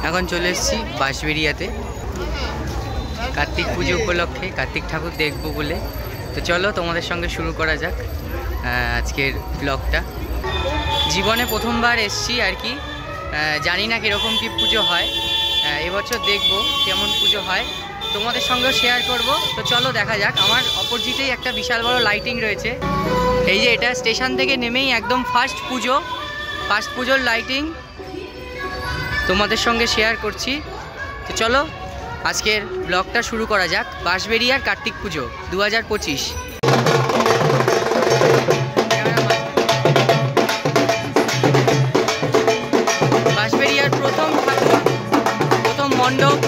এখন চলে এসেছি বাঁশবেড়িয়াতে কার্তিক পুজো উপলক্ষে কার্তিক ঠাকুর দেখবো বলে। তো চলো তোমাদের সঙ্গে শুরু করা যাক আজকের ব্লগটা। জীবনে প্রথমবার এসছি আর কি, জানি না কীরকম কী পুজো হয়, এবছর দেখবো কেমন পুজো হয়, তোমাদের সঙ্গেও শেয়ার করব। তো চলো দেখা যাক। আমার অপোজিটেই একটা বিশাল বড় লাইটিং রয়েছে, এই যে এটা স্টেশন থেকে নেমেই একদম ফার্স্ট পুজোর লাইটিং তোমাদের সঙ্গে শেয়ার করছি। তো চলো আজকের ব্লগটা শুরু করা যাক। বাঁশবেড়িয়ার কার্তিক পুজো 2025। বাঁশবেড়িয়ার প্রথম মণ্ডপ,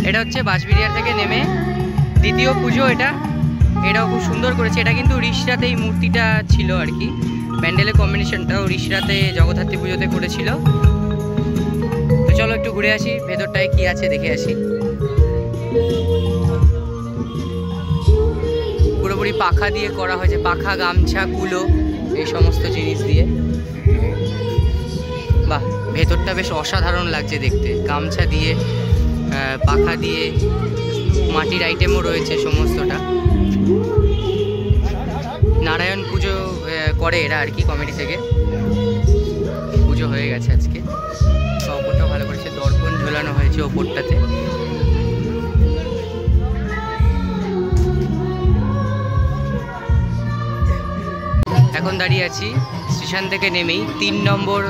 এটা হচ্ছে বাঁশবেড়িয়ার থেকে নেমে দ্বিতীয় পুজো। এটাও খুব সুন্দর করেছে। এটা কিন্তু রিষড়াতে এই মূর্তিটা ছিল আর কি, প্যান্ডেলের কম্বিনেশনটাও রিষড়াতে জগদ্ধাত্রী পুজোতে করেছিল। তো চলো একটু ঘুরে আসি, ভেতরটায় কি আছে দেখে আসি। পুরোপুরি পাখা দিয়ে করা হয়েছে, পাখা, গামছা, কুলো, এই সমস্ত জিনিস দিয়ে। বাহ, ভেতরটা বেশ অসাধারণ লাগছে দেখতে। গামছা দিয়ে, পাখা দিয়ে, মাটির আইটেমও রয়েছে সমস্তটা। নারায়ণ পুজো করে এরা আর কি কমিটি থেকে। পুজো হয়ে গেছে আজকে, ওপরটা ভালো করেছে, দর্পণ ঝোলানো হয়েছে ওপরটাতে। এখন দাঁড়িয়ে আছি স্টেশন থেকে নেমেই 3 নম্বর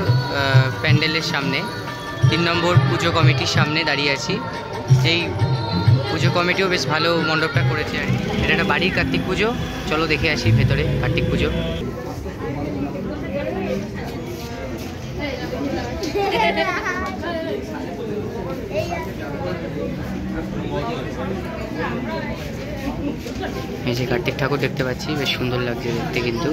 প্যান্ডেলের সামনে, 3 নম্বর পুজো কমিটির সামনে দাঁড়িয়ে আছি। এই পুজো কমিটিও বেশ ভালো মণ্ডপটা করেছে আর কি। এটা একটা বাড়ির কার্তিক পুজো। চলো দেখে আসি ভেতরে কার্তিক পুজো। এই যে কার্তিক ঠাকুর দেখতে পাচ্ছি, বেশ সুন্দর লাগছে দেখতে। কিন্তু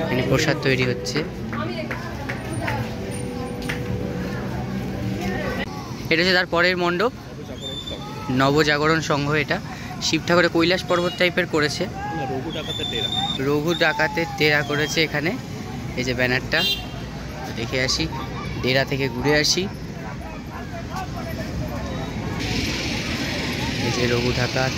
এখানে প্রসাদ তৈরি হচ্ছে। এটা হচ্ছে তার পরের মণ্ডপ, নবজাগরণ সংঘ। এটা শিব ঠাকুরের কৈলাস পর্বত টাইপের করেছে, রঘু ডাকাতের টেরা করেছে এখানে। এই যে ব্যানারটা দেখে আসি, ডেরা থেকে ঘুরে আসি। এই যে রঘু ডাকাত,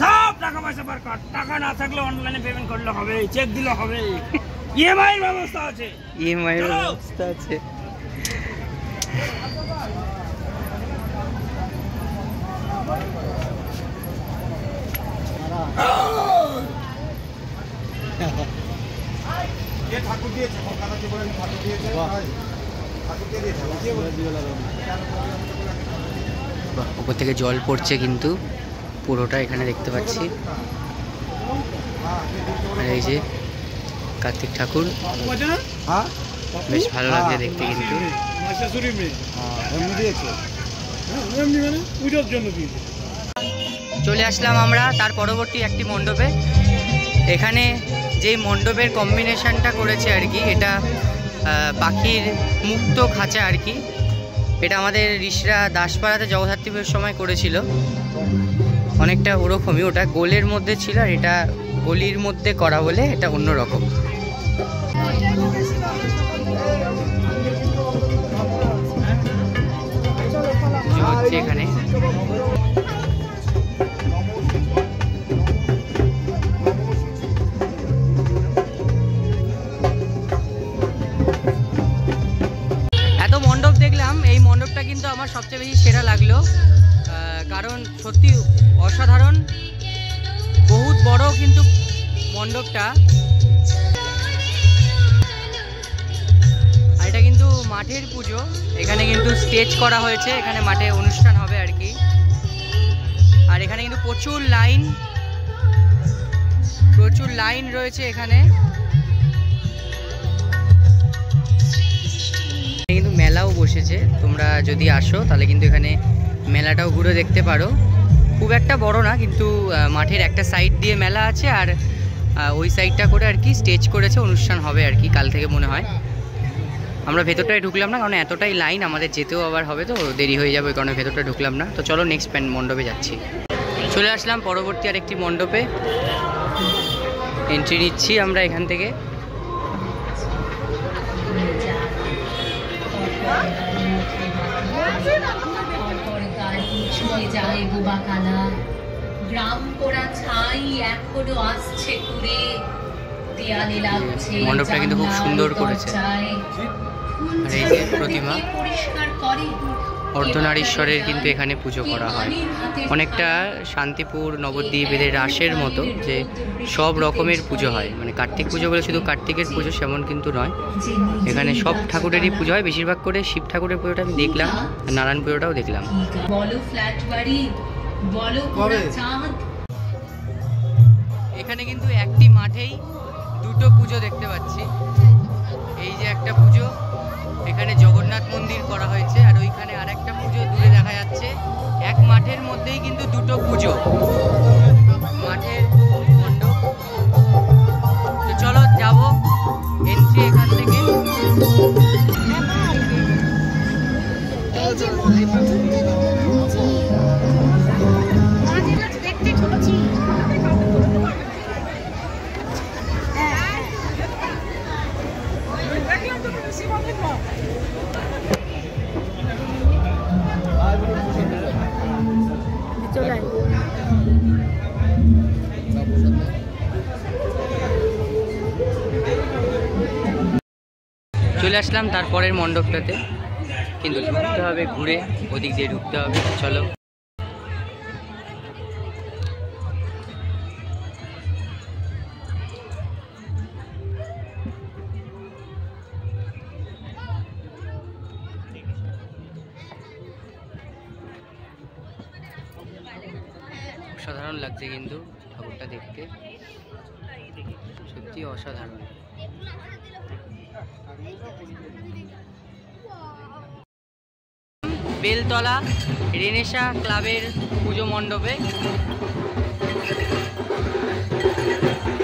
সব টাকা পয়সা বার কর। টাকা না থাকলে অনলাইনে পেমেন্ট করলে হবে, চেক দিলে হবে, ইএমআই এর ব্যবস্থা আছে। ইএমআই এর ব্যবস্থা আছে। ঠাকুর দিয়েছে কলকাতা জীবনে, ঠাকুর দিয়েছে, ঠাকুর দিয়েছে। উপর থেকে জল পড়ছে কিন্তু পুরোটা এখানে দেখতে পাচ্ছি। আর এই যে কার্তিক ঠাকুর, বেশ ভালো লাগছে দেখতে কিন্তু। চলে আসলাম আমরা তার পরবর্তী একটি মণ্ডপে। এখানে যেই মণ্ডপের কম্বিনেশনটা করেছে আর কি, এটা পাখির মুক্ত খাঁচা আর কি। এটা আমাদের রিষড়া দাসপাড়াতে জগদ্ধাত্রী পুজোর সময় করেছিল। অনেকটা ওরকমই, ওটা গোলের মধ্যে ছিল, আর এটা গলির মধ্যে করা বলে এটা অন্যরকম। পুজো হচ্ছে এখানে। এত মণ্ডপ দেখলাম, এই মণ্ডপটা কিন্তু আমার সবচেয়ে বেশি সেরা লাগলো, কারণ সত্যি অসাধারণ, বহুত বড় কিন্তু মণ্ডপটা। আর এটা কিন্তু মাঠের পুজো, এখানে কিন্তু স্টেজ করা হয়েছে, এখানে মাঠে অনুষ্ঠান হবে আর কি। আর এখানে কিন্তু প্রচুর লাইন রয়েছে এখানে। কিন্তু মেলাও বসেছে, তোমরা যদি আসো তাহলে কিন্তু এখানে মেলাটাও ঘুরে দেখতে পারো। খুব একটা বড় না, কিন্তু মাঠের একটা সাইড দিয়ে মেলা আছে, আর ওই সাইডটা করে আর কি স্টেজ করেছে, অনুষ্ঠান হবে আর কি কাল থেকে মনে হয়। আমরা ভেতরটায় ঢুকলাম না, কারণ এতটাই লাইন, আমাদের যেতেও আবার হবে, তো দেরি হয়ে যাবে, কারণে ভেতরটা ঢুকলাম না। তো চলো নেক্সট মণ্ডপে যাচ্ছি। চলে আসলাম পরবর্তী আরেকটি মণ্ডপে, এন্ট্রি নিচ্ছি আমরা এখান থেকে। মণ্ডপটা কিন্তু খুব সুন্দর করেছে। আর এই যে প্রতিমা, অর্ধনারীশ্বরের কিন্তু এখানে পুজো করা হয়, অনেকটা শান্তিপুর নবদ্বীপ এদের রাসের মতো, যে সব রকমের পুজো হয়। মানে কার্তিক পুজো বলে শুধু কার্তিকের পুজো সেমন কিন্তু নয়, এখানে সব ঠাকুরেরই পুজো হয়। বেশিরভাগ করে শিব ঠাকুরের পুজোটা আমি দেখলাম, আর নারায়ণ পুজোটাও দেখলাম। এখানে কিন্তু একটি মাঠেই দুটো পুজো দেখতে পাচ্ছি। এই যে একটা পুজো, এখানে জগন্নাথ মন্দির করা হয়েছে, আর ওইখানে আরেকটা পুজো দূরে দেখা যাচ্ছে। এক মাঠের মধ্যেই কিন্তু দুটো পুজো, মাঠের মণ্ডপ। তো চলো যাবো, এন্ট্রি এখান থেকে। চলে আসলাম তারপরের মণ্ডপটাতে, কিন্তু ঢুকতে হবে ঘুরে, ওদিক দিয়ে ঢুকতে হবে। চলো অসাধারণ লাগছে কিন্তু ঠাকুরটা দেখতে, সত্যি অসাধারণ। বেলতলা রেনেসা ক্লাবের পুজো মণ্ডপে,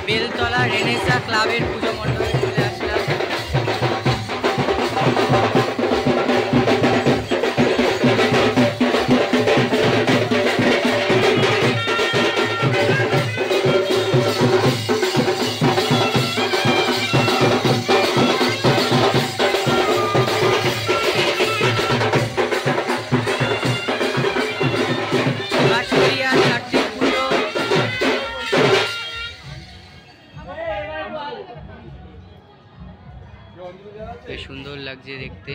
বেলতলা রেনেসা ক্লাবের পুজো মণ্ডপে চলে আসলাম। বেশ সুন্দর লাগছে দেখতে,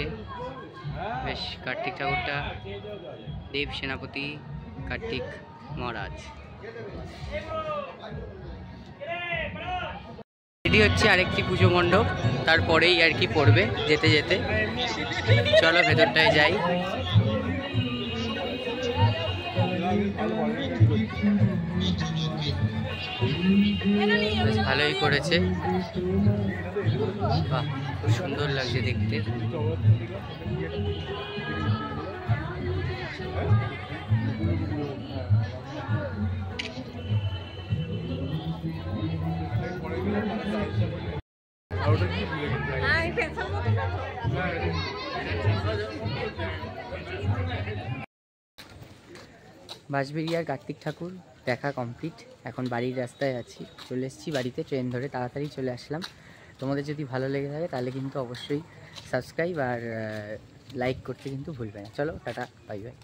বেশ কার্তিক ঠাকুরটা, দেব সেনাপতি কার্তিক মহারাজ। এটি হচ্ছে আরেকটি পুজো মণ্ডপ, তারপরেই আর কি পড়বে যেতে যেতে। চলো ভেতরটায় যাই। বেশ ভালোই করেছে, বাহ খুব সুন্দর লাগছে দেখতে। বাঁশবেড়িয়ার কার্তিক ঠাকুর দেখা কমপ্লিট, এখন বাড়ির রাস্তায় আছি, চলে এসেছি বাড়িতে, ট্রেন ধরে তাড়াতাড়ি চলে আসলাম। তোমাদের যদি ভালো লেগে থাকে তাহলে কিন্তু অবশ্যই সাবস্ক্রাইব আর লাইক করতে কিন্তু ভুলবে না। চলো টাটা, বাই বাই।